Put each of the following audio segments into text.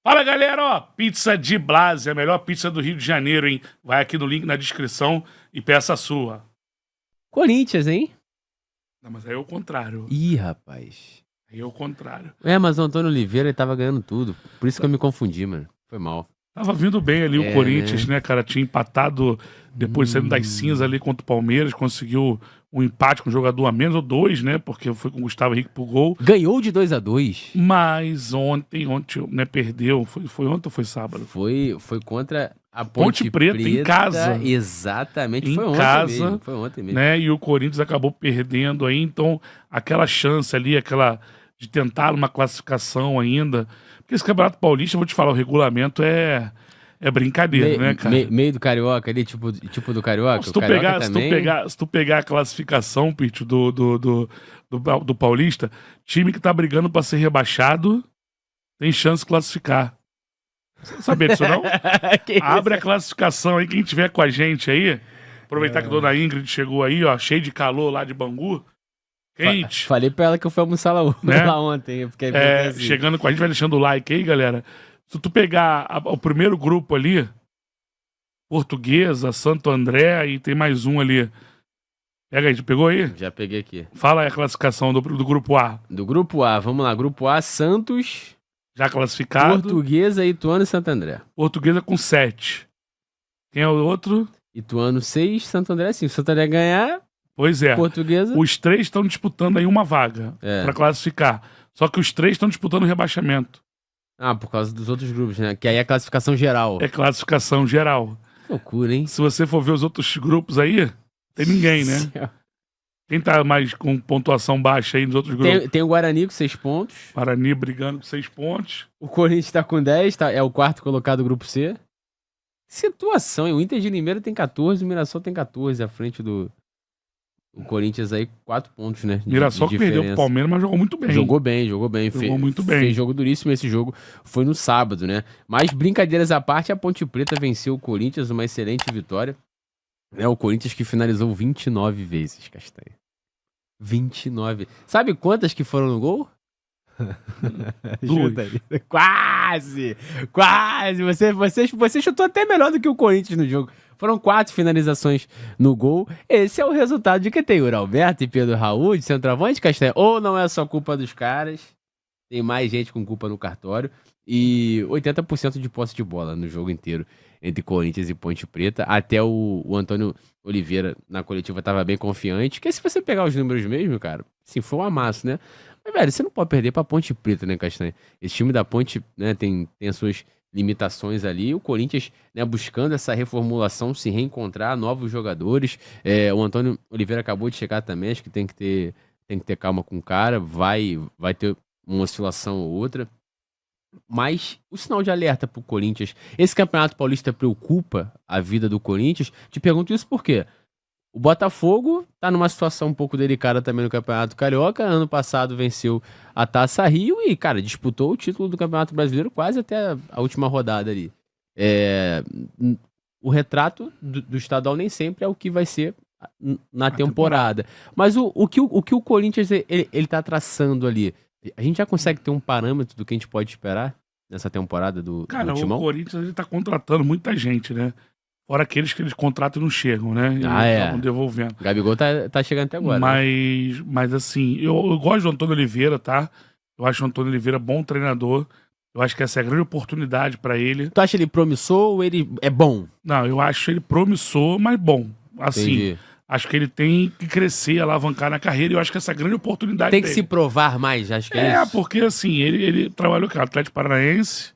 Fala, galera, ó, pizza de Blase, a melhor pizza do Rio de Janeiro, hein? Vai aqui no link na descrição e peça a sua. Corinthians, hein? Não, mas aí é o contrário. Ih, rapaz. Aí é o contrário. Mas o Antônio Oliveira ele tava ganhando tudo. Por isso que eu me confundi, mano. Foi mal. Tava vindo bem ali o Corinthians, né, cara? Tinha empatado depois saindo das cinzas ali contra o Palmeiras, conseguiu um empate com o jogador a menos, ou dois, né? Porque foi com o Gustavo Henrique pro gol. Ganhou de 2-2. Mas ontem, né, perdeu. Foi ontem ou foi sábado? Foi contra a Ponte Preta, em casa. Exatamente, em foi ontem casa, mesmo. Foi ontem mesmo. Né? E o Corinthians acabou perdendo aí, então aquela chance ali, aquela de tentar uma classificação ainda. Porque esse Campeonato Paulista, eu vou te falar, o regulamento é brincadeira, né, cara? Meio do Carioca ali, tipo do Carioca. Se tu pegar a classificação, Pítio, do Paulista, time que tá brigando pra ser rebaixado tem chance de classificar. Você não sabia disso, não? Abre a classificação aí, quem tiver com a gente aí. Aproveitar que a dona Ingrid chegou aí, ó, cheio de calor lá de Bangu. Quente. Falei pra ela que eu fui almoçar lá, Né? lá ontem. Porque assim. Chegando com a gente, vai deixando o like aí, galera. Se tu pegar o primeiro grupo ali, Portuguesa, Santo André, e tem mais um ali. Pega aí, tu pegou aí? Já peguei aqui. Fala aí a classificação do grupo A. Do grupo A, vamos lá. Grupo A, Santos, Já classificado. Portuguesa, Ituano e Santo André. Portuguesa com 7. Quem é o outro? Ituano 6, Santo André 5. Santo André ganhar, Pois é. Portuguesa. Os 3 estão disputando aí uma vaga É. pra classificar. Só que os 3 estão disputando o rebaixamento. Por causa dos outros grupos, né? Que aí é a classificação geral. É classificação geral. Loucura, hein? Se você for ver os outros grupos aí, tem ninguém, né? Quem tá mais com pontuação baixa aí nos outros grupos? Tem o Guarani com 6 pontos. Guarani brigando com 6 pontos. O Corinthians tá com 10, é o quarto colocado do grupo C. Situação, hein? O Inter de Limeira tem 14, o Mirassol tem 14 à frente do o Corinthians aí, 4 pontos, né? Mirassol que perdeu pro Palmeiras, mas jogou muito bem. Jogou bem. Jogou muito bem. Fez jogo duríssimo. Esse jogo foi no sábado, né? Mas brincadeiras à parte, a Ponte Preta venceu o Corinthians, uma excelente vitória. O Corinthians que finalizou 29 vezes, Castanha. 29. Sabe quantas que foram no gol? 2. Quase! Você chutou até melhor do que o Corinthians no jogo. Foram 4 finalizações no gol. Esse é o resultado de que tem o Alberto e Pedro Raul de centroavante, Castanha. Ou não é só culpa dos caras, tem mais gente com culpa no cartório. E 80% de posse de bola no jogo inteiro entre Corinthians e Ponte Preta. Até o Antônio Oliveira na coletiva estava bem confiante. Porque se você pegar os números mesmo, cara, assim, foi um amasso, né? Mas, velho, você não pode perder pra Ponte Preta, né, Castanha? Esse time da Ponte, né, tem as suas limitações ali. O Corinthians, né, buscando essa reformulação, se reencontrar, novos jogadores. O Antônio Oliveira acabou de chegar também, acho que tem que ter calma com o cara. Vai ter uma oscilação ou outra. Mas o sinal de alerta pro Corinthians, esse Campeonato Paulista preocupa a vida do Corinthians? Te pergunto isso por quê? O Botafogo tá numa situação um pouco delicada também no Campeonato Carioca. Ano passado venceu a Taça Rio e, cara, disputou o título do Campeonato Brasileiro quase até a última rodada ali. O retrato do estadual nem sempre é o que vai ser na temporada. Mas o que o Corinthians ele tá traçando ali, a gente já consegue ter um parâmetro do que a gente pode esperar nessa temporada do Timão? O Corinthians ele tá contratando muita gente, né? Fora aqueles que eles contratam e não chegam, né? E acabam devolvendo. O Gabigol tá chegando até agora. Mas assim, eu gosto do Antônio Oliveira, tá? Eu acho o Antônio Oliveira bom treinador. Eu acho que essa é a grande oportunidade pra ele. Tu acha ele promissor ou ele é bom? Não, eu acho ele promissor, mas bom. Assim, Entendi. Acho que ele tem que crescer, alavancar na carreira. E eu acho que essa é a grande oportunidade tem que dele. se provar mais, acho que é isso. Porque assim, ele trabalhou com o Atlético Paranaense.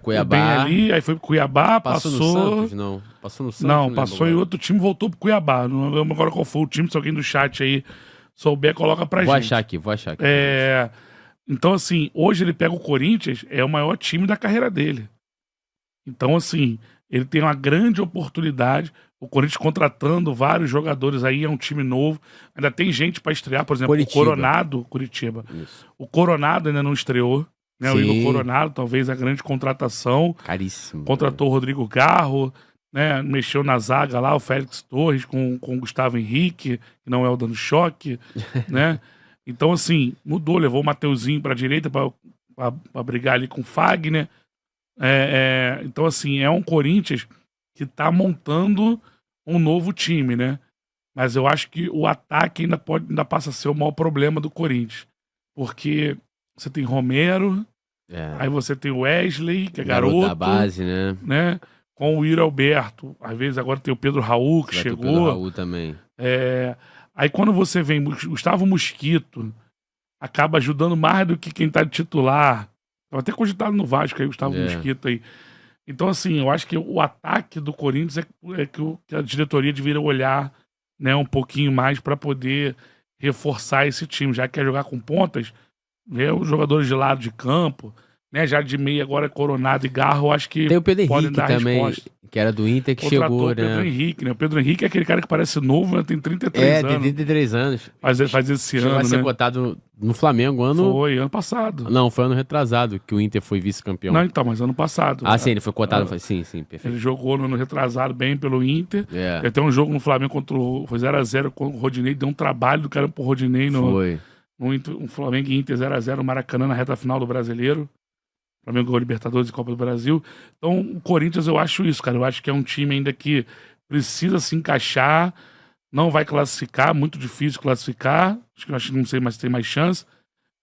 Cuiabá. Bem ali, aí foi pro Cuiabá, passou no Santos, não. Passou no Santos. Não, passou em outro time, voltou pro Cuiabá. Não lembro agora qual foi o time, se alguém do chat aí souber, coloca pra gente. Vou achar aqui. Então, assim, hoje ele pega o Corinthians, é o maior time da carreira dele. Então, assim, ele tem uma grande oportunidade. O Corinthians contratando vários jogadores aí, é um time novo. Ainda tem gente pra estrear, por exemplo, Curitiba. o Coronado, Curitiba. Isso. O Coronado ainda não estreou. Né, o Sim. Igor Coronado, talvez a grande contratação. Caríssimo. Contratou o Rodrigo Garro, né, mexeu na zaga lá, o Félix Torres com o Gustavo Henrique, que não é o dando choque, né? Então, assim, mudou, levou o Mateuzinho pra direita pra brigar ali com o Fagner. Então, assim, é um Corinthians que tá montando um novo time, né? Mas eu acho que o ataque ainda passa a ser o maior problema do Corinthians. Porque você tem Romero, aí você tem o Wesley, que é garoto. Da base, né? Com o Yuri Alberto. Às vezes agora tem o Pedro Raul, que chegou. O Pedro Raul também. Aí quando você vem Gustavo Mosquito, acaba ajudando mais do que quem tá de titular. Tava até cogitado no Vasco aí, Gustavo Mosquito aí. Então, assim, eu acho que o ataque do Corinthians que a diretoria deveria olhar, né, um pouquinho mais para poder reforçar esse time. Já que quer jogar com pontas, ver os jogadores de lado de campo, né, já de meio agora Coronado e Garro, eu acho que tem o Pedro podem Henrique dar também, resposta. que era do Inter, que Contratou chegou, o Pedro né? Henrique, né? O Pedro Henrique é aquele cara que parece novo, né? Tem 33 anos. Tem 33 anos. Faz esse Chegou ano, a ser né? cotado no Flamengo Foi ano passado. Não, foi ano retrasado que o Inter foi vice-campeão. Não, então, mas ano passado. Sim, ele foi cotado. Sim, perfeito. Ele jogou no ano retrasado bem pelo Inter. Tem até um jogo no Flamengo foi 0x0 com o Rodinei. Deu um trabalho do caramba pro Rodinei no Flamengo e Inter 0x0 no Maracanã na reta final do Brasileiro. Flamengo ganhou Libertadores e Copa do Brasil. Então, o Corinthians, eu acho isso, cara. Eu acho que é um time ainda que precisa se encaixar, não vai classificar, muito difícil classificar. Acho que não sei mais se tem mais chance,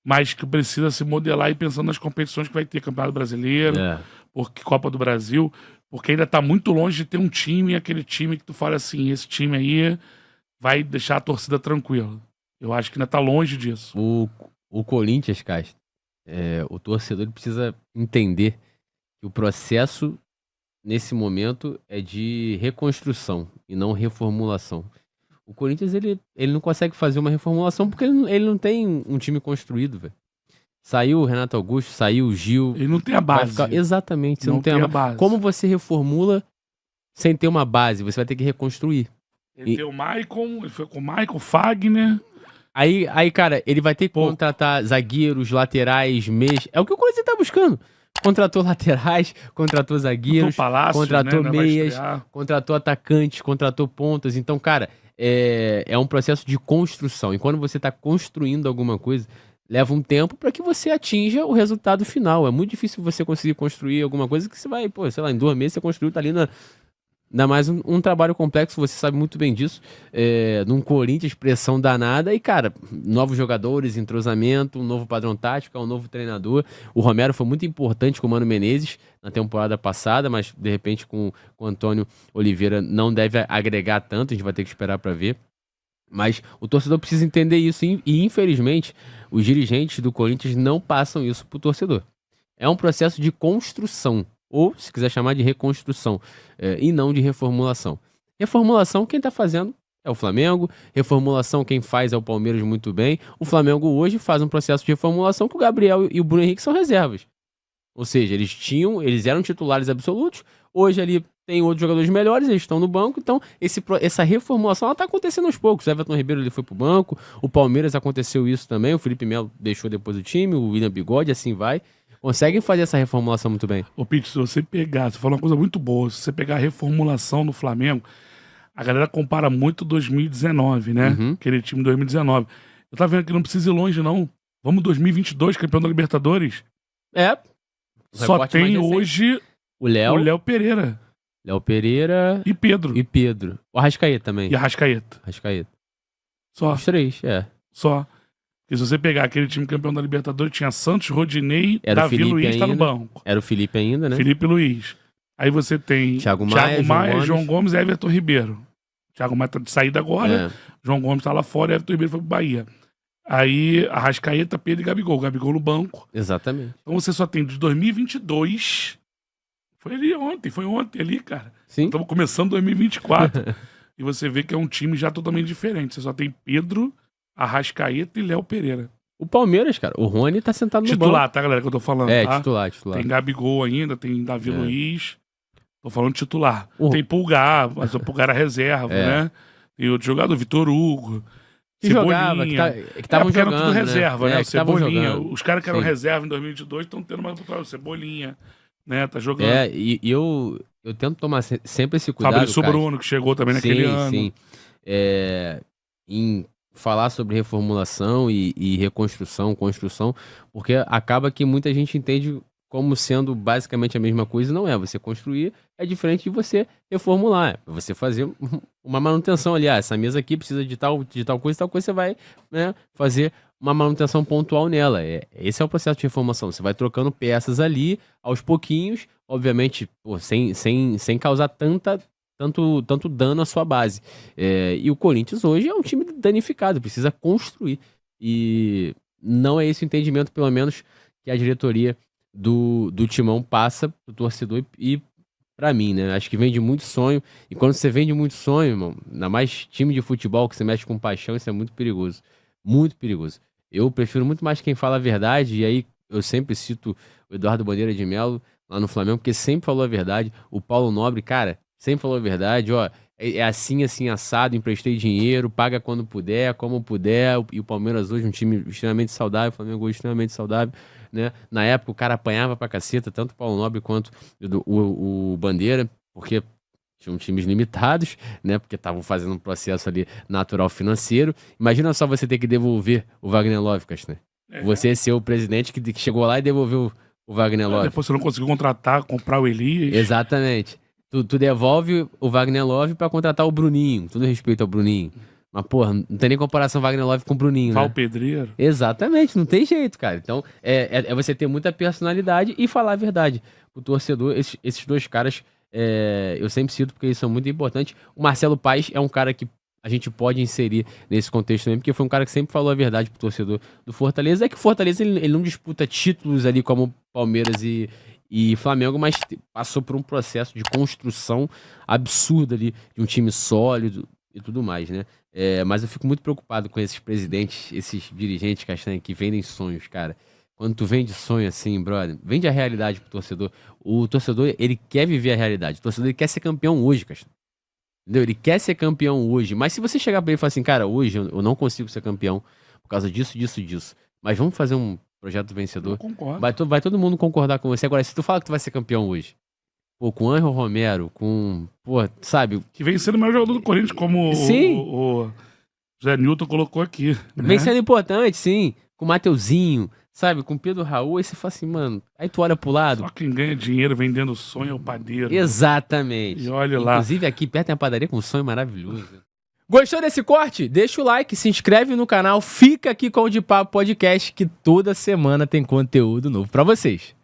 mas que precisa se modelar e pensando nas competições que vai ter, Campeonato Brasileiro, porque Copa do Brasil, porque ainda tá muito longe de ter um time, aquele time que tu fala assim, esse time aí vai deixar a torcida tranquila. Eu acho que ainda tá longe disso. O Corinthians, cara, o torcedor precisa entender que o processo nesse momento é de reconstrução e não reformulação. O Corinthians ele não consegue fazer uma reformulação porque ele não tem um time construído, velho. Saiu o Renato Augusto, saiu o Gil. Ele não tem a base. Exatamente, você não tem a base. Como você reformula sem ter uma base? Você vai ter que reconstruir. Ele tem o Maicon, ele foi com o Maicon, Fagner. Aí, cara, ele vai ter que contratar zagueiros, laterais, meias. É o que o Corinthians tá buscando. Contratou laterais, contratou zagueiros, contratou meias, contratou atacantes, contratou pontas. Então, cara, é um processo de construção. E quando você tá construindo alguma coisa, leva um tempo para que você atinja o resultado final. É muito difícil você conseguir construir alguma coisa que você vai, sei lá, em 2 meses você construiu, tá ali ainda mais um trabalho complexo, você sabe muito bem disso. Num Corinthians, pressão danada. E, cara, novos jogadores, entrosamento, um novo padrão tático, um novo treinador. O Romero foi muito importante com o Mano Menezes na temporada passada, mas, de repente, com o Antônio Oliveira não deve agregar tanto. A gente vai ter que esperar para ver. Mas o torcedor precisa entender isso. E, infelizmente, os dirigentes do Corinthians não passam isso pro torcedor. É um processo de construção. Ou, se quiser chamar de reconstrução, e não de reformulação. Reformulação, quem está fazendo é o Flamengo. Reformulação, quem faz é o Palmeiras muito bem. O Flamengo hoje faz um processo de reformulação que o Gabriel e o Bruno Henrique são reservas. Ou seja, eles eram titulares absolutos. Hoje ali tem outros jogadores melhores, eles estão no banco. Então, essa reformulação está acontecendo aos poucos. O Everton Ribeiro ele foi para o banco. O Palmeiras aconteceu isso também. O Felipe Melo deixou depois do time. O William Bigode, assim vai. Conseguem fazer essa reformulação muito bem. Ô, Pete, se você falou uma coisa muito boa, se você pegar a reformulação no Flamengo, a galera compara muito 2019, né? Aquele time de 2019. Eu tava vendo que não precisa ir longe, não. Vamos 2022, campeão da Libertadores. Só tem hoje o Léo Pereira. Léo Pereira... E Pedro. O Arrascaeta também. E Arrascaeta. Só. Os 3, Só. Porque se você pegar aquele time campeão da Libertadores, tinha Santos, Rodinei, Davi Luiz tá no banco. Era o Felipe ainda, né? Felipe Luiz. Aí você tem Thiago Maia, João Gomes e Everton Ribeiro. Thiago Maia tá de saída agora, João Gomes tá lá fora e Everton Ribeiro foi pro Bahia. Aí Arrascaeta, Pedro e Gabigol. Gabigol no banco. Exatamente. Então você só tem de 2022... Foi ontem ali, cara. Sim. Estamos começando 2024. E você vê que é um time já totalmente diferente. Você só tem Pedro, Arrascaeta e Léo Pereira. O Palmeiras, cara, o Rony tá sentado no banco. Titular, tá, galera, que eu tô falando, tá? Titular. Tem Gabigol ainda, tem Davi Luiz. Tô falando titular. Tem Pulgar, mas o Pulgar era reserva, né? Tem outro jogador, Vitor Hugo. Que jogava, que estavam jogando, era tudo reserva, né? O Cebolinha. Os caras que eram Sim. reserva em 2022 estão tendo mais oportunidade. Cebolinha, né? Tá jogando. E eu tento tomar sempre esse cuidado. Fabrício Bruno, que chegou também naquele ano. Sim. Em falar sobre reformulação e reconstrução, construção, porque acaba que muita gente entende como sendo basicamente a mesma coisa. Não é. Você construir é diferente de você reformular. É você fazer uma manutenção ali. Essa mesa aqui precisa de tal coisa, você vai, né, fazer uma manutenção pontual nela. Esse é o processo de reformação. Você vai trocando peças ali, aos pouquinhos, obviamente, sem causar tanto dano à sua base. E o Corinthians hoje é um time danificado, precisa construir. E não é esse o entendimento, pelo menos, que a diretoria do Timão passa pro torcedor e pra mim, né? Acho que vende muito sonho. E quando você vende muito sonho, irmão, ainda mais time de futebol que você mexe com paixão, isso é muito perigoso. Muito perigoso. Eu prefiro muito mais quem fala a verdade, e aí eu sempre cito o Eduardo Bandeira de Melo lá no Flamengo, porque sempre falou a verdade. O Paulo Nobre, cara, sempre falou a verdade, ó, é assim, assado, emprestei dinheiro, paga quando puder, como puder, e o Palmeiras hoje um time extremamente saudável, o Flamengo hoje extremamente saudável, né? Na época o cara apanhava pra caceta, tanto o Paulo Nobre quanto o Bandeira, porque tinham times limitados, né? Porque estavam fazendo um processo ali natural financeiro. Imagina só você ter que devolver o Wagner Love, Castanho. Você ser o presidente que chegou lá e devolveu o Wagner Love. Depois você não conseguiu contratar, comprar o Elias. Exatamente. Tu devolve o Wagner Love pra contratar o Bruninho. Tudo respeito ao Bruninho. Mas, porra, não tem nem comparação Wagner Love com o Bruninho, Val né? Pedreiro. Exatamente, não tem jeito, cara. Então, é você ter muita personalidade e falar a verdade. O torcedor, esses dois caras, eu sempre cito porque eles são muito importantes. O Marcelo Paes é um cara que a gente pode inserir nesse contexto também, porque foi um cara que sempre falou a verdade pro torcedor do Fortaleza. É que o Fortaleza, ele não disputa títulos ali como Palmeiras e Flamengo, mas passou por um processo de construção absurda ali, de um time sólido e tudo mais, né? Mas eu fico muito preocupado com esses presidentes, esses dirigentes, Castanha, que vendem sonhos, cara. Quando tu vende sonho assim, brother, vende a realidade pro torcedor. O torcedor, ele quer viver a realidade. O torcedor, ele quer ser campeão hoje, Castanha. Entendeu? Ele quer ser campeão hoje. Mas se você chegar pra ele e falar assim, cara, hoje eu não consigo ser campeão por causa disso, disso. Mas vamos fazer um projeto vencedor. Eu concordo. Vai todo mundo concordar com você. Agora, se tu fala que tu vai ser campeão hoje, pô, com o Angel Romero, pô, sabe? Que vem sendo o maior jogador do Corinthians, como Sim. o Zé Newton colocou aqui. Né? Vem sendo importante, sim. Com o Mateuzinho, sabe? Com o Pedro Raul. Aí você fala assim, mano. Aí tu olha pro lado. Só quem ganha dinheiro vendendo sonho é o padeiro. Exatamente. E olha lá. Inclusive aqui perto tem uma padaria com um sonho maravilhoso. Gostou desse corte? Deixa o like, se inscreve no canal, fica aqui com o De Papo Podcast, que toda semana tem conteúdo novo pra vocês.